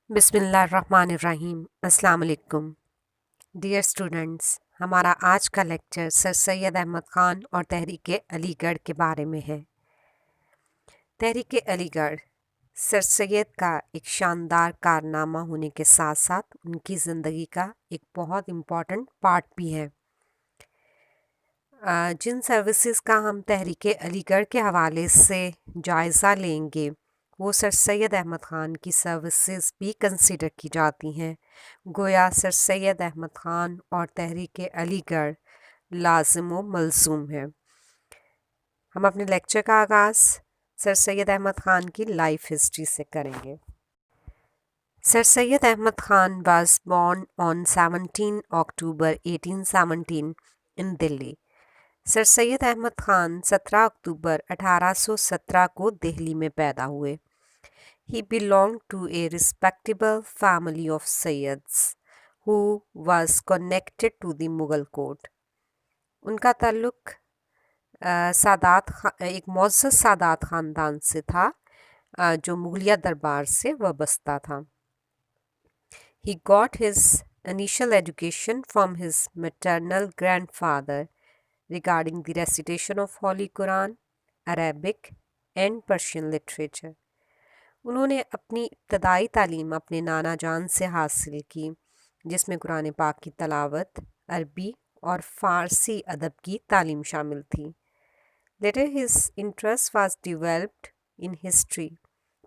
बिस्मिल्लाहिर्रहमानिर्रहीम। अस्सलाम वालेकुम डियर स्टूडेंट्स। हमारा आज का लेक्चर सर सैयद अहमद ख़ान और तहरीक अलीगढ़ के बारे में है। तहरीक अलीगढ़ सर सैयद का एक शानदार कारनामा होने के साथ साथ उनकी ज़िंदगी का एक बहुत इम्पॉर्टेंट पार्ट भी है। जिन सर्विसेज का हम तहरीक अलीगढ़ के हवाले से जायज़ा लेंगे वो सर सैयद अहमद ख़ान की सर्विसेज भी कंसिडर की जाती हैं। गोया सर सैयद अहमद ख़ान और तहरीक अलीगढ़ लाजिम व मलज़ूम है। हम अपने लेक्चर का आगाज़ सर सैयद अहमद ख़ान की लाइफ हिस्ट्री से करेंगे। Sir Syed Ahmad Khan was born on 17 October 1817 in Delhi. Sir Syed Ahmad Khan 17 October 1817 को दिल्ली में पैदा हुए। He belonged to a respectable family of Sayyids who was connected to the Mughal court. उनका ताल्लुक एक मुअज़्ज़ज़ सादात ख़ानदान से था जो मुगलिया दरबार से वाबस्ता था। He got his initial education from his maternal grandfather regarding the recitation of Holy Quran, Arabic and Persian literature. उन्होंने अपनी इब्तदाई तालीम अपने नाना जान से हासिल की जिसमें कुरान पाक की तलावत, अरबी और फ़ारसी अदब की तालीम शामिल थी। Later his interest was developed in history,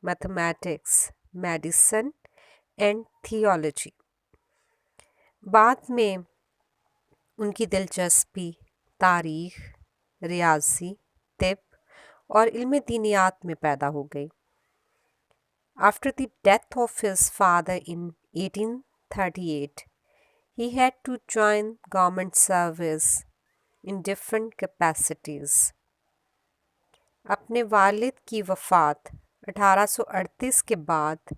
mathematics, medicine and theology. बाद में उनकी दिलचस्पी तारीख़, रियाजी, तिब और इल्म दीनियात में पैदा हो गई। After the death of his father in 1838, he had to join government service in different capacities. अपने वालिद की वफ़ात 1838 के बाद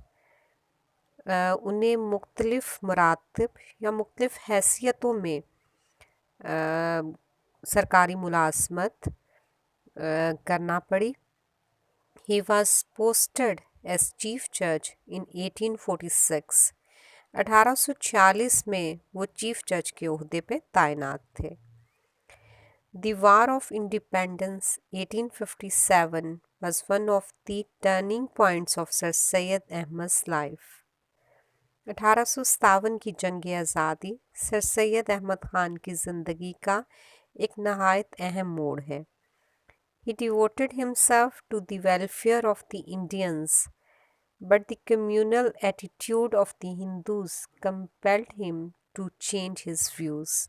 उन्हें मुख्तलिफ़ मरातब या मुख्तलिफ़ हैसियतों में सरकारी मुलाज़मत करना पड़ी। He was posted as chief judge in 1846. 1846 में वो चीफ जज के ओहदे पे तैनात थे। The War of Independence 1857 was one of the turning points of Sir Syed Ahmad's life. 1857 की जंग आज़ादी सर सैयद अहमद ख़ान की ज़िंदगी का एक नहायत अहम मोड़ है। He devoted himself to the welfare of the Indians, but the communal attitude of the Hindus compelled him to change his views.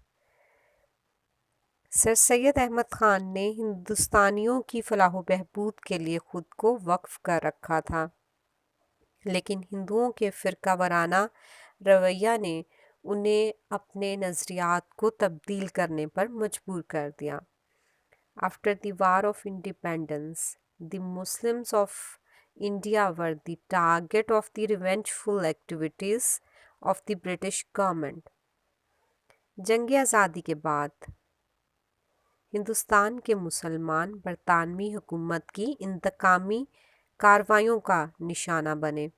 Sir Syed Ahmad Khan ने हिंदुस्तानियों की फलाह व बहबूद के लिए ख़ुद को वक्फ कर रखा था, लेकिन हिंदुओं के फ़िरका वाराना रवैया ने उन्हें अपने नज़रियात को तब्दील करने पर मजबूर कर दिया। After the War of Independence, the Muslims of India were the target of the revengeful activities of the British government. जंग आज़ादी के बाद हिंदुस्तान के मुसलमान बरतानवी हुकूमत की इंतकामी कार्रवाइयों का निशाना बने।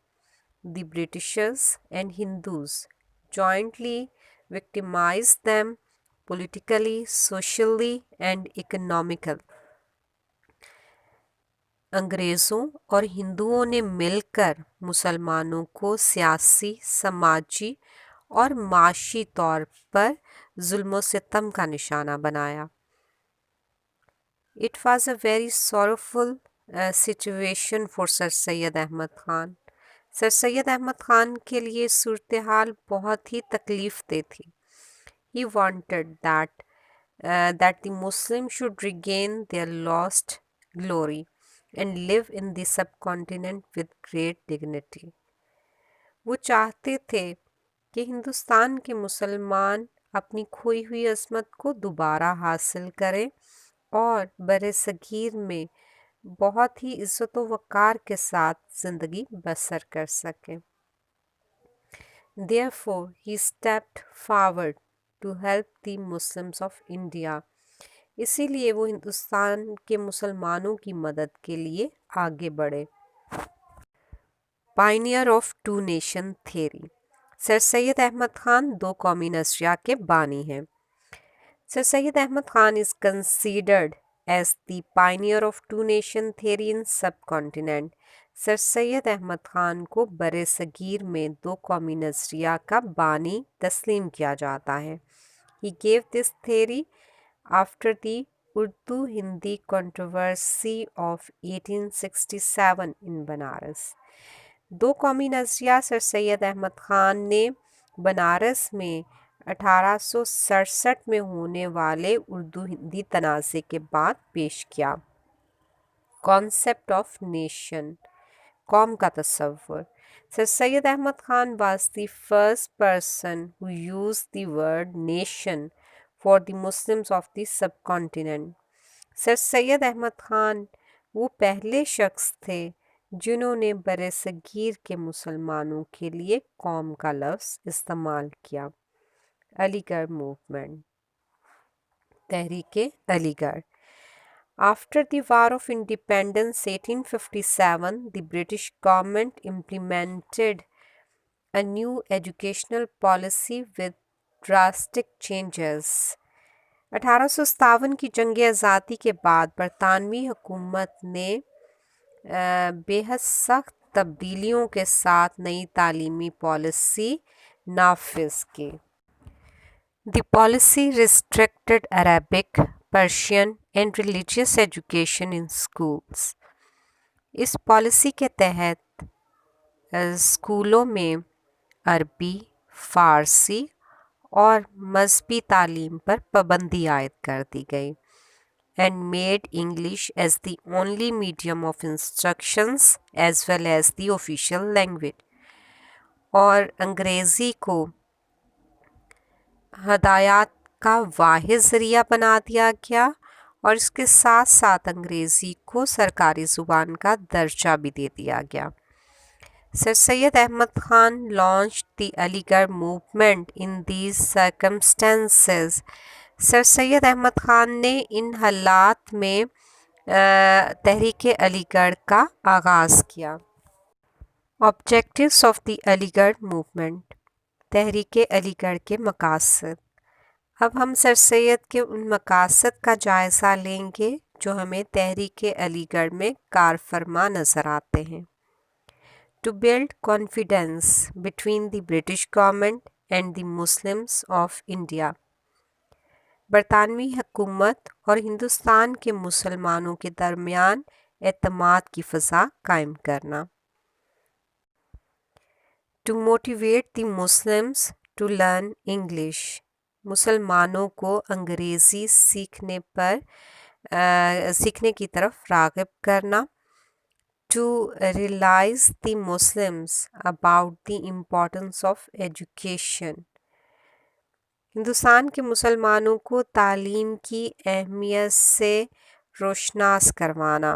The Britishers and Hindus jointly victimized them politically, socially and economically. अंग्रेज़ों और हिंदुओं ने मिलकर मुसलमानों को सियासी, समाजी और माशी तौर पर जुल्म सितम का निशाना बनाया। It was a very sorrowful situation for Sir Syed Ahmad Khan. Sir Syed Ahmad Khan के लिए सूरत हाल बहुत ही तकलीफ़ दे थी। He wanted that the Muslims should regain their lost glory and live in the subcontinent with great dignity. वो चाहते थे कि हिंदुस्तान के मुसलमान अपनी खोई हुई अज़मत को दोबारा हासिल करें और बरसगीर में बहुत ही इज़्ज़त व वक़ार के साथ ज़िंदगी बसर कर सकें। Therefore, he stepped forward to help the Muslims of India. इसीलिए वो हिंदुस्तान के मुसलमानों की मदद के लिए आगे बढ़े। Pioneer of Two Nation Theory. Sir Syed Ahmad Khan दो कौमी नज़रिया के बानी हैं. Sir Syed Ahmad Khan is considered as the pioneer of two nation theory in subcontinent. Sir Syed Ahmad Khan को बरे सगीर में दो कौमी नज़रिया का बानी तस्लीम किया जाता है. He gave this theory after the Urdu-Hindi controversy of 1867 in Banaras. दो कौमी नज़रिया सर सैयद अहमद खान ने बनारस में 1867 में होने वाले उर्दू हिंदी तनाज़े के बाद पेश किया. कॉन्सेप्ट ऑफ नेशन, कौम का तसव्वुर. Sir Syed Ahmad Khan was the first person who used the word nation for the Muslims of the subcontinent. Sir Syed Ahmad Khan वो पहले शख्स थे जिन्होंने बरसगीर के मुसलमानों के लिए कौम का लफ्ज़ इस्तेमाल किया. अलीगढ़ मूवमेंट, तहरीक Aligarh. After the War of Independence 1857, the British government implemented a new educational policy with drastic changes. 1857 की जंग आज़ादी के बाद बरतानवी हुकूमत ने बेहद सख्त तब्दीलियों के साथ नई तालीमी पॉलिसी नाफिज की. The policy restricted Arabic, Persian and religious education in schools. इस पॉलिसी के तहत स्कूलों में अरबी, फ़ारसी और मज़हबी तालीम पर पाबंदी आयद कर दी गई. And made English as the only medium of instructions as well as the official language. और अंग्रेज़ी को हदायत का वाहिद ज़रिया बना दिया गया और इसके साथ साथ अंग्रेज़ी को सरकारी ज़ुबान का दर्जा भी दे दिया गया. Sir Syed Ahmad Khan launched the Aligarh movement in these circumstances. Sir Syed Ahmad Khan ने इन हालात में तहरीक अलीगढ़ का आगाज़ किया. Objectives of the Aligarh movement, तहरीक अलीगढ़ के मकासद. अब हम सर सैयद के उन मकासद का जायज़ा लेंगे जो हमें तहरीक अलीगढ़ में कार फरमा नज़र आते हैं. To build confidence between the British government and the Muslims of India. बरतानवी हुकूमत और हिंदुस्तान के मुसलमानों के दरमियान एतमाद की फ़ज़ा कायम करना. To motivate the Muslims to learn English. मुसलमानों को अंग्रेज़ी सीखने की तरफ राग़िब करना. To realise the Muslims about the importance of education. Hindustan के मुसलमानों को तालीम की अहमियत से रोशनास करवाना.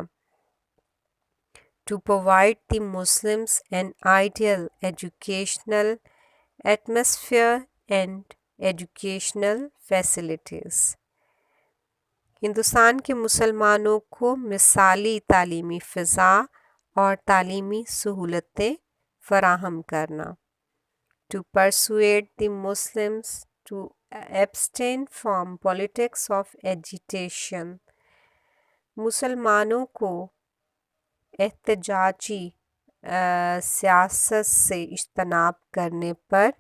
To provide the Muslims an ideal educational atmosphere and educational facilities. Hindustan के मुसलमानों को मिसाली तालीमी फ़िज़ा और तालीमी सहूलतें फ़राहम करना. To persuade the Muslims to abstain from politics of agitation. मुसलमानों को एहतजाजी सियासत से इज्तनाब करने पर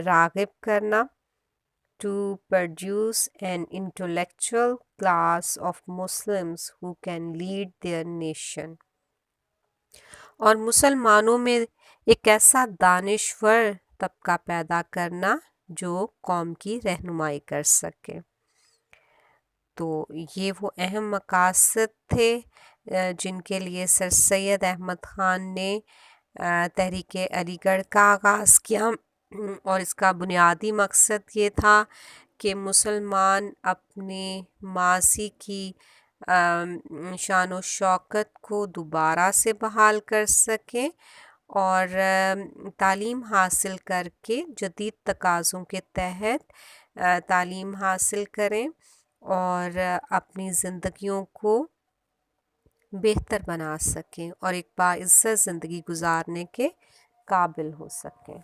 राग़िब करना. to produce an intellectual class of Muslims who can lead their nation. और मुसलमानों में एक ऐसा दानिश्वर तबका पैदा करना जो कौम की रहनुमाई कर सके. तो ये वो अहम मकासद थे जिनके लिए सर सैयद अहमद ख़ान ने तहरीक अलीगढ़ का आगाज़ किया. और इसका बुनियादी मकसद ये था कि मुसलमान अपने माजी की शान व शौकत को दोबारा से बहाल कर सकें और तालीम हासिल करके जदीद तकाज़ों के तहत तालीम हासिल करें और अपनी ज़िंदगियों को بہتر بنا سکیں اور ایک باعزت زندگی گزارنے کے قابل ہو سکیں۔